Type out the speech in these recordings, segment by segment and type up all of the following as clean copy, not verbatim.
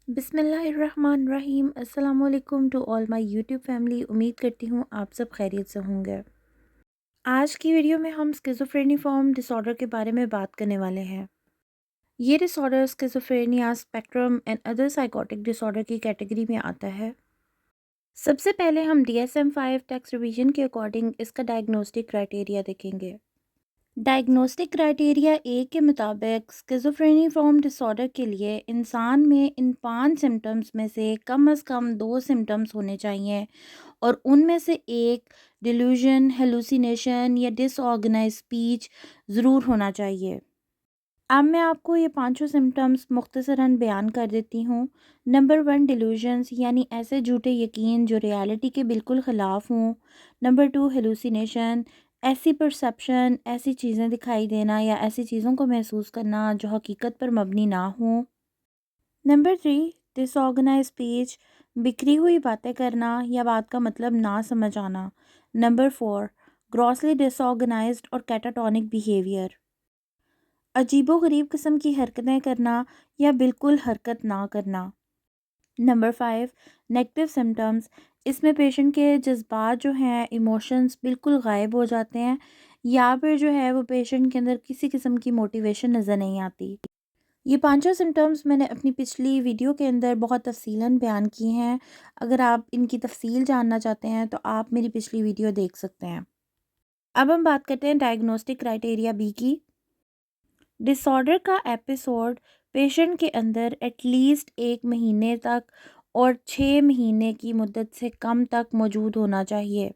बिस्मिल्लाहिर्रहमानिर्रहीम। अस्सलामुअलैकुम to all my YouTube family. उम्मीद करती हूँ आप सब खैरियत से होंगे। आज की वीडियो में हम स्किज़ोफ्रेनिफॉर्म डिसऑर्डर के बारे में बात करने वाले हैं। ये disorder schizophrenia spectrum and other psychotic disorder की कैटेगरी में आता है। सबसे पहले हम DSM-5 टेक्स्ट रिवीजन के अकॉर्डिंग इसका डायग्नोस्टिक क्राइटेरिया देखेंगे। डायग्नोस्टिक क्राइटेरिया ए के मुताबिक स्किज़ोफ्रेनिफॉर्म डिसऑर्डर के लिए इंसान में इन 5 सिम्टम्स में से कम से कम 2 सिम्टम्स होने चाहिए और उनमें से एक डिल्यूजन, हेलुसिनेशन या डिसऑर्गेनाइज्ड स्पीच ज़रूर होना चाहिए। अब मैं आपको ये पांचों सिम्टम्स मुख्तसरन बयान कर देती हूँ। नंबर 1, डिल्यूजन्स यानी ऐसे झूठे यकीन जो रियलिटी के बिल्कुल ख़िलाफ़ हों। नंबर 2, हेलुसिनेशन, ऐसी परसेप्शन, ऐसी चीज़ें दिखाई देना या ऐसी चीज़ों को महसूस करना जो हकीकत पर मबनी ना हों। नंबर 3, डिसऑर्गेनाइज्ड स्पीच, बिखरी हुई बातें करना या बात का मतलब ना समझ आना। नंबर 4, ग्रॉसली डिसऑर्गेनाइज्ड और कैटाटोनिक बिहेवियर, अजीबो-गरीब किस्म की हरकतें करना या बिल्कुल हरकत ना करना। नंबर 5, नेगेटिव सिम्टम्स, इसमें पेशेंट के जज्बात जो हैं, इमोशंस बिल्कुल गायब हो जाते हैं या फिर जो है वो पेशेंट के अंदर किसी किस्म की मोटिवेशन नज़र नहीं आती। ये पांचों सिम्टम्स मैंने अपनी पिछली वीडियो के अंदर बहुत तफसीलन बयान की हैं। अगर आप इनकी तफसील जानना चाहते हैं तो आप मेरी पिछली वीडियो देख सकते हैं। अब हम बात करते हैं डायग्नोस्टिक क्राइटेरिया बी की। डिसऑर्डर का एपिसोड पेशेंट के अंदर एटलीस्ट 1 महीने तक और 6 महीने की मुद्दत से कम तक मौजूद होना चाहिए।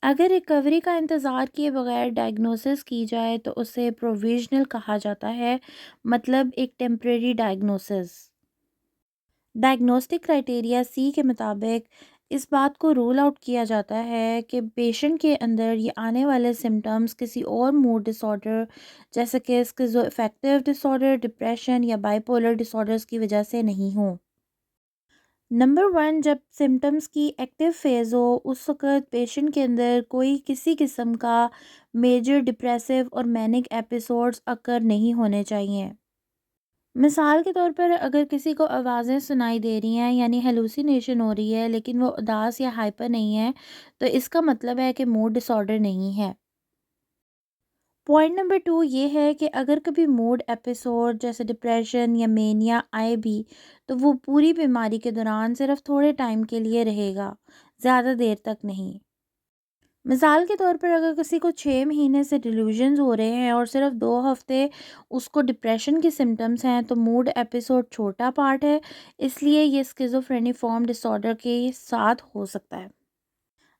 अगर रिकवरी का इंतज़ार किए बगैर डायग्नोसिस की जाए तो उसे प्रोविजनल कहा जाता है, मतलब एक टेम्परेरी डायग्नोसिस। डायग्नोस्टिक क्राइटेरिया सी के मुताबिक इस बात को रूल आउट किया जाता है कि पेशेंट के अंदर ये आने वाले सिम्टम्स किसी और मूड डिसऑर्डर जैसे कि स्किज़ोअफेक्टिव डिसऑर्डर, डिप्रेशन या बाइपोलर डिसऑर्डर्स की वजह से नहीं हों। नंबर 1, जब सिम्टम्स की एक्टिव फेज़ हो उस वक़्त पेशेंट के अंदर कोई किसी किस्म का मेजर डिप्रेसिव और मैनिक एपिसोड्स अकर नहीं होने चाहिए। मिसाल के तौर पर अगर किसी को आवाज़ें सुनाई दे रही हैं यानी हेलुसिनेशन हो रही है लेकिन वो उदास या हाइपर नहीं है, तो इसका मतलब है कि मूड डिसऑर्डर नहीं है। पॉइंट नंबर 2 ये है कि अगर कभी मूड एपिसोड जैसे डिप्रेशन या मेनिया आए भी तो वो पूरी बीमारी के दौरान सिर्फ थोड़े टाइम के लिए रहेगा, ज़्यादा देर तक नहीं। मिसाल के तौर पर अगर किसी को 6 महीने से डिल्यूजन्स हो रहे हैं और सिर्फ 2 हफ्ते उसको डिप्रेशन की सिम्टम्स हैं तो मूड एपिसोड छोटा पार्ट है, इसलिए ये स्किज़ोफ्रेनिफॉर्म डिसऑर्डर के साथ हो सकता है।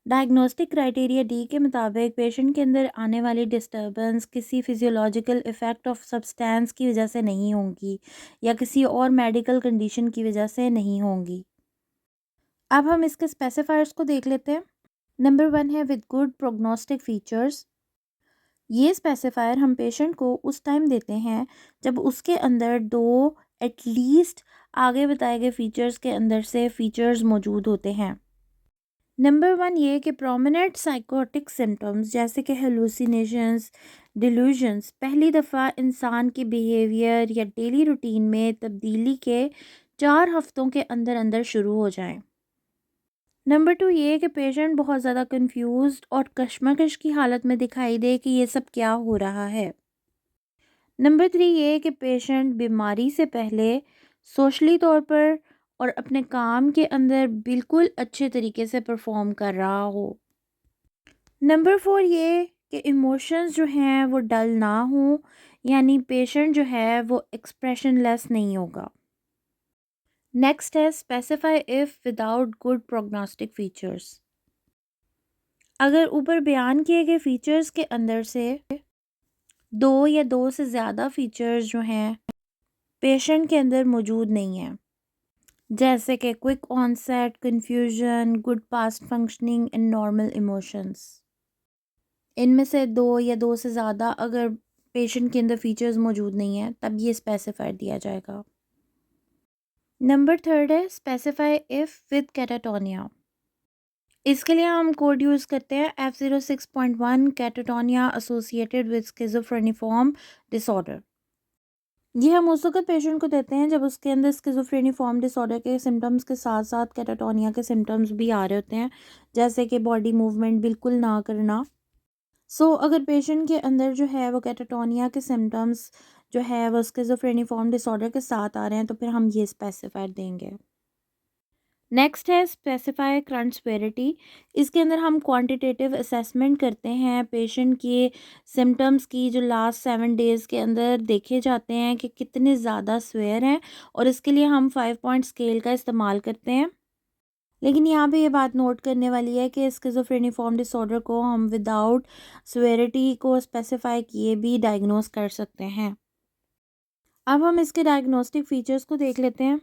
डायग्नोस्टिक क्राइटेरिया डी के मुताबिक पेशेंट के अंदर आने वाली डिस्टर्बेंस किसी फिजियोलॉजिकल इफ़ेक्ट ऑफ सब्सटेंस की वजह से नहीं होंगी या किसी और मेडिकल कंडीशन की वजह से नहीं होंगी। अब हम इसके स्पेसिफायर्स को देख लेते हैं। नंबर 1 है विद गुड प्रोग्नोस्टिक फीचर्स। ये स्पेसिफायर हम पेशेंट को उस टाइम देते हैं जब उसके अंदर दो एटलीस्ट आगे बताए गए फीचर्स के अंदर से फीचर्स मौजूद होते हैं। नंबर 1 ये कि प्रोमिनेंट साइकोटिक सिम्टम्स जैसे कि हेलुसिनेशंस, डिल्यूजन्स पहली दफ़ा इंसान के बिहेवियर या डेली रूटीन में तब्दीली के 4 हफ्तों के अंदर अंदर शुरू हो जाएं। नंबर 2 ये कि पेशेंट बहुत ज़्यादा कंफ्यूज्ड और कशमकश की हालत में दिखाई दे कि ये सब क्या हो रहा है। नंबर 3 ये कि पेशेंट बीमारी से पहले सोशली तौर पर और अपने काम के अंदर बिल्कुल अच्छे तरीके से परफॉर्म कर रहा हो। नंबर 4 ये कि इमोशंस जो हैं वो डल ना हो, यानी पेशेंट जो है वो एक्सप्रेशन लेस नहीं होगा। नेक्स्ट है specify if without good prognostic features. अगर ऊपर बयान किए गए फीचर्स के अंदर से दो या दो से ज़्यादा फीचर्स जो हैं पेशेंट के अंदर मौजूद नहीं है, जैसे कि quick onset, confusion, good past functioning and normal emotions, इनमें से दो या दो से ज़्यादा अगर पेशेंट के अंदर फीचर्स मौजूद नहीं है तब ये स्पेसिफाई दिया जाएगा। नंबर 3 है स्पेसिफाई इफ़ विद कैटाटोनिया। इसके लिए हम कोड यूज़ करते हैं F06.1 catatonia associated with schizophreniform disorder. ये हम उस वक़्त पेशेंट को देते हैं जब उसके अंदर स्किज़ोफ्रेनिफॉर्म डिसऑर्डर के सिम्पटम्स के साथ-साथ कैटाटोनिया के सिम्पटम्स भी आ रहे होते हैं, जैसे कि बॉडी मूवमेंट बिल्कुल ना करना। अगर पेशेंट के अंदर जो है वो कैटाटोनिया के सिम्पटम्स जो है वो स्किज़ोफ्रेनिफॉर्म डिसऑर्डर के साथ आ रहे हैं, तो फिर हम ये स्पेसिफ़ायर देंगे। नेक्स्ट है स्पेसिफाई करंट सेवेरिटी। इसके अंदर हम क्वांटिटेटिव असेसमेंट करते हैं पेशेंट के सिम्टम्स की, जो लास्ट 7 डेज़ के अंदर देखे जाते हैं कि कितने ज़्यादा स्वेयर हैं, और इसके लिए हम 5 पॉइंट स्केल का इस्तेमाल करते हैं। लेकिन यहाँ पे ये बात नोट करने वाली है कि स्किज़ोफ्रेनिफॉर्म डिसऑर्डर को हम विदाउट सेवेरिटी को स्पेसिफाई किए भी डायग्नोस कर सकते हैं। अब हम इसके डायग्नोस्टिक फीचर्स को देख लेते हैं।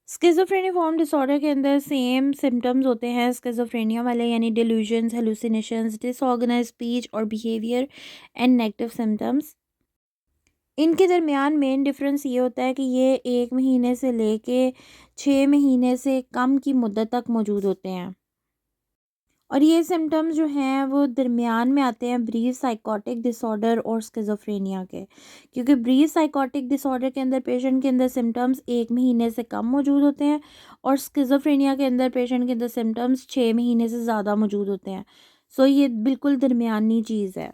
स्किज़ोफ्रेनिफॉर्म डिसऑर्डर के अंदर सेम सिम्पटम्स होते हैं स्किज़ोफ्रेनिया वाले, यानी डिल्यूजन्स, हेलुसिनेशंस, डिसऑर्गेनाइज्ड स्पीच और बिहेवियर एंड नेगेटिव सिम्पटम्स। इनके दरमियान मेन डिफरेंस ये होता है कि ये 1 महीने से लेके 6 महीने से कम की मुद्दत तक मौजूद होते हैं, और ये सिम्टम्स जो हैं वो दरमियान में आते हैं ब्रीफ साइकोटिक डिसऑर्डर और स्किज़ोफ्रेनिया के। क्योंकि ब्रीफ साइकोटिक डिसऑर्डर के अंदर पेशेंट के अंदर सिम्टम्स 1 महीने से कम मौजूद होते हैं, और स्किज़ोफ्रेनिया के अंदर पेशेंट के अंदर सिम्टम्स 6 महीने से ज़्यादा मौजूद होते हैं। ये बिल्कुल दरमियानी चीज़ है,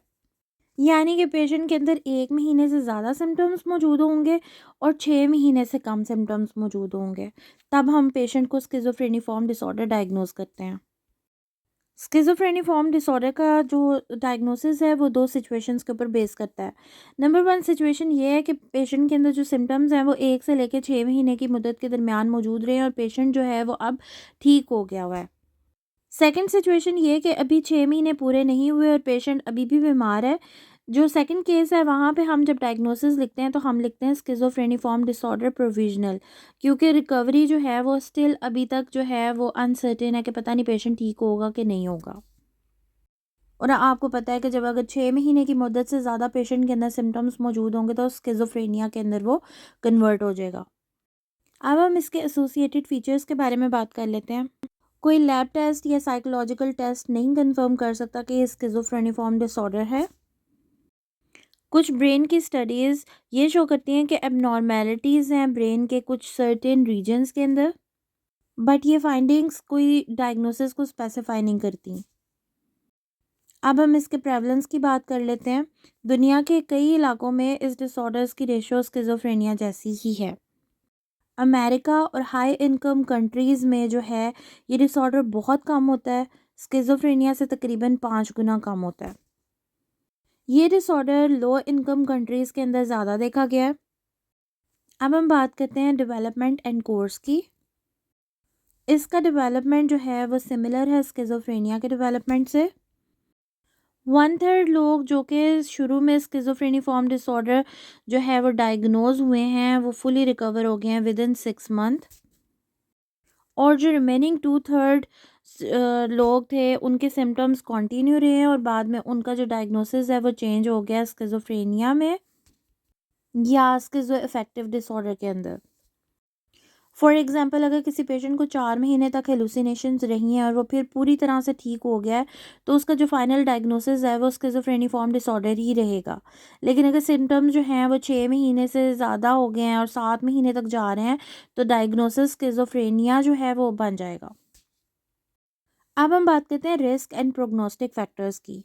यानी कि पेशेंट के अंदर 1 महीने से ज़्यादा सिम्टम्स मौजूद होंगे और 6 महीने से कम सिम्टम्स मौजूद होंगे, तब हम पेशेंट को स्किज़ोफ्रेनिफॉर्म डिसऑर्डर डायग्नोज करते हैं। स्किज़ोफ्रेनिफॉर्म डिसऑर्डर का जो डायग्नोसिस है वो 2 सिचुएशंस के ऊपर बेस करता है। नंबर 1 सिचुएशन ये है कि पेशेंट के अंदर जो सिम्पटम्स हैं वो 1 से लेकर 6 महीने की मुद्दत के दरमियान मौजूद रहे हैं, और पेशेंट जो है वो अब ठीक हो गया हुआ है। सेकंड सिचुएशन ये है कि अभी 6 महीने पूरे नहीं हुए और पेशेंट अभी भी बीमार है। जो सेकंड केस है वहाँ पे हम जब डायग्नोसिस लिखते हैं तो हम लिखते हैं स्किज़ोफ्रेनिफॉर्म डिसऑर्डर प्रोविज़नल, क्योंकि रिकवरी जो है वो स्टिल अभी तक जो है वो अनसर्टेन है कि पता नहीं पेशेंट ठीक होगा कि नहीं होगा। और आपको पता है कि जब अगर 6 महीने की मुद्दत से ज़्यादा पेशेंट के अंदर सिम्टम्स मौजूद होंगे तो स्किज़ोफ्रेनिया के अंदर वो कन्वर्ट हो जाएगा। अब हम इसके एसोसिएटेड फीचर्स के बारे में बात कर लेते हैं। कोई लैब टेस्ट या साइकोलॉजिकल टेस्ट नहीं कंफर्म कर सकता कि ये स्किज़ोफ्रेनिफॉर्म डिसऑर्डर है। कुछ ब्रेन की स्टडीज़ ये शो करती हैं कि एबनॉर्मेलिटीज़ हैं ब्रेन के कुछ सर्टेन रीजन्स के अंदर, बट ये फाइंडिंग्स कोई डायग्नोसिस को स्पेसिफाई नहीं करती। अब हम इसके प्रेवलेंस की बात कर लेते हैं। दुनिया के कई इलाकों में इस डिसऑर्डर्स की रेशियो स्किज़ोफ्रेनिया जैसी ही है। अमेरिका और हाई इनकम कंट्रीज़ में जो है ये डिसऑर्डर बहुत कम होता है, स्किज़ोफ्रेनिया से तकरीबन 5 गुना कम होता है। ये डिसऑर्डर लो इनकम कंट्रीज़ के अंदर ज़्यादा देखा गया है। अब हम बात करते हैं डेवलपमेंट एंड कोर्स की। इसका डेवलपमेंट जो है वो सिमिलर है स्किज़ोफ्रेनिया के डेवलपमेंट से। 1/3 लोग जो कि शुरू में स्किज़ोफ्रेनिफॉर्म डिसऑर्डर जो है वो डायग्नोज हुए हैं वो फुली रिकवर हो गए हैं विदिन 6 मंथ, और जो रिमेनिंग 2/3 लोग थे उनके सिम्टम्स कंटिन्यू रहे हैं, और बाद में उनका जो डायग्नोसिस है वो चेंज हो गया स्किज़ोफ्रेनिया में या स्किज़ो अफेक्टिव डिसऑर्डर के अंदर। फॉर एग्जांपल अगर किसी पेशेंट को 4 महीने तक हेलुसिनेशंस रही हैं और वो फिर पूरी तरह से ठीक हो गया है, तो उसका जो फाइनल डायग्नोसिस है वो स्किज़ोफ्रेनिफॉर्म डिसऑर्डर ही रहेगा। लेकिन अगर सिम्टम्स जो हैं वो 6 महीने से ज़्यादा हो गए हैं और 7 महीने तक जा रहे हैं, तो डायग्नोसिस स्किज़ोफ्रेनिया जो है वो बन जाएगा। अब हम बात करते हैं रिस्क एंड प्रोग्नोस्टिक फैक्टर्स की।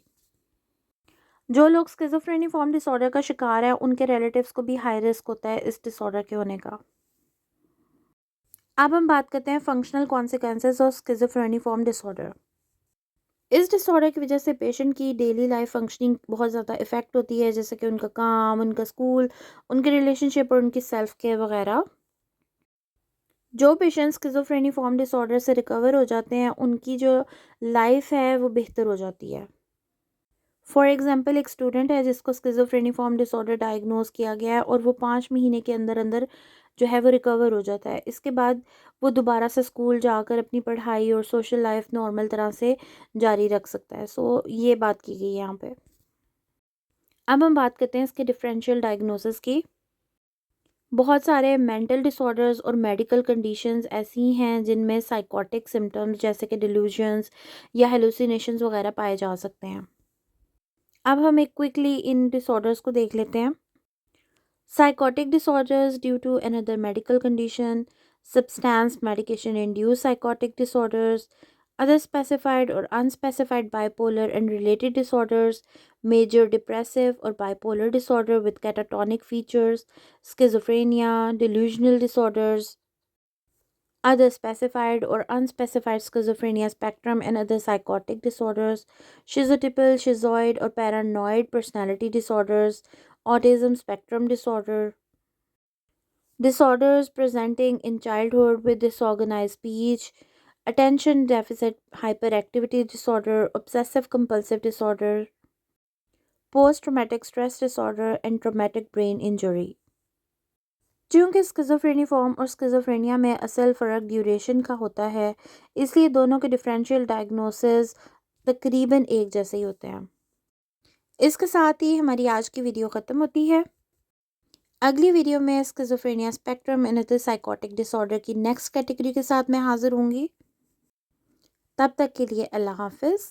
जो लोग स्किज़ोफ्रेनिफॉर्म डिसऑर्डर का शिकार है उनके रिलेटिव्स को भी हाई रिस्क होता है इस डिसऑर्डर के होने का। अब हम बात करते हैं फंक्शनल कॉन्सिक्वेंसेस ऑफ स्किज़ोफ्रेनिफॉर्म डिसऑर्डर। इस डिसऑर्डर की वजह से पेशेंट की डेली लाइफ फंक्शनिंग बहुत ज़्यादा इफ़ेक्ट होती है, जैसे कि उनका काम, उनका स्कूल, उनके रिलेशनशिप और उनकी सेल्फ केयर वगैरह। जो पेशेंट्स स्किज़ोफ्रेनिफॉर्म डिसऑर्डर से रिकवर हो जाते हैं उनकी जो लाइफ है वो बेहतर हो जाती है। फॉर एग्जांपल एक स्टूडेंट है जिसको स्किज़ोफ्रेनिफॉर्म डिसऑर्डर डायग्नोज किया गया है और वो 5 महीने के अंदर अंदर जो है वो रिकवर हो जाता है। इसके बाद वो दोबारा से स्कूल जाकर अपनी पढ़ाई और सोशल लाइफ नॉर्मल तरह से जारी रख सकता है। ये बात की गई है यहाँ पे। अब हम बात करते हैं इसके डिफरेंशियल डायग्नोसिस की। बहुत सारे मेंटल डिसऑर्डर्स और मेडिकल कंडीशंस ऐसी हैं जिनमें साइकोटिक सिम्टम्स जैसे कि डिल्यूजन्स या हेलुसिनेशंस वगैरह पाए जा सकते हैं। अब हम एक क्विकली इन डिसऑर्डर्स को देख लेते हैं। Psychotic disorders due to another medical condition, substance medication induced psychotic disorders, other specified or unspecified bipolar and related disorders, major depressive or bipolar disorder with catatonic features, schizophrenia, delusional disorders, other specified or unspecified schizophrenia spectrum and other psychotic disorders, schizotypal, schizoid, or paranoid personality disorders, autism spectrum disorder, disorders presenting in childhood with disorganized speech, attention deficit hyperactivity disorder, obsessive compulsive disorder, post traumatic stress disorder, and traumatic brain injury. चूँकि स्किज़ोफ्रेनिफॉर्म और schizophrenia में असल फ़र्क duration का होता है, इसलिए दोनों के डिफरेंशियल डायग्नोसिस तकरीबन एक जैसे ही होते हैं। इसके साथ ही हमारी आज की वीडियो ख़त्म होती है। अगली वीडियो में schizophrenia spectrum and other psychotic disorder की नेक्स्ट कैटेगरी के साथ मैं हाज़िर होंगी। तब तक के लिए अल्लाह हाफ़िज़।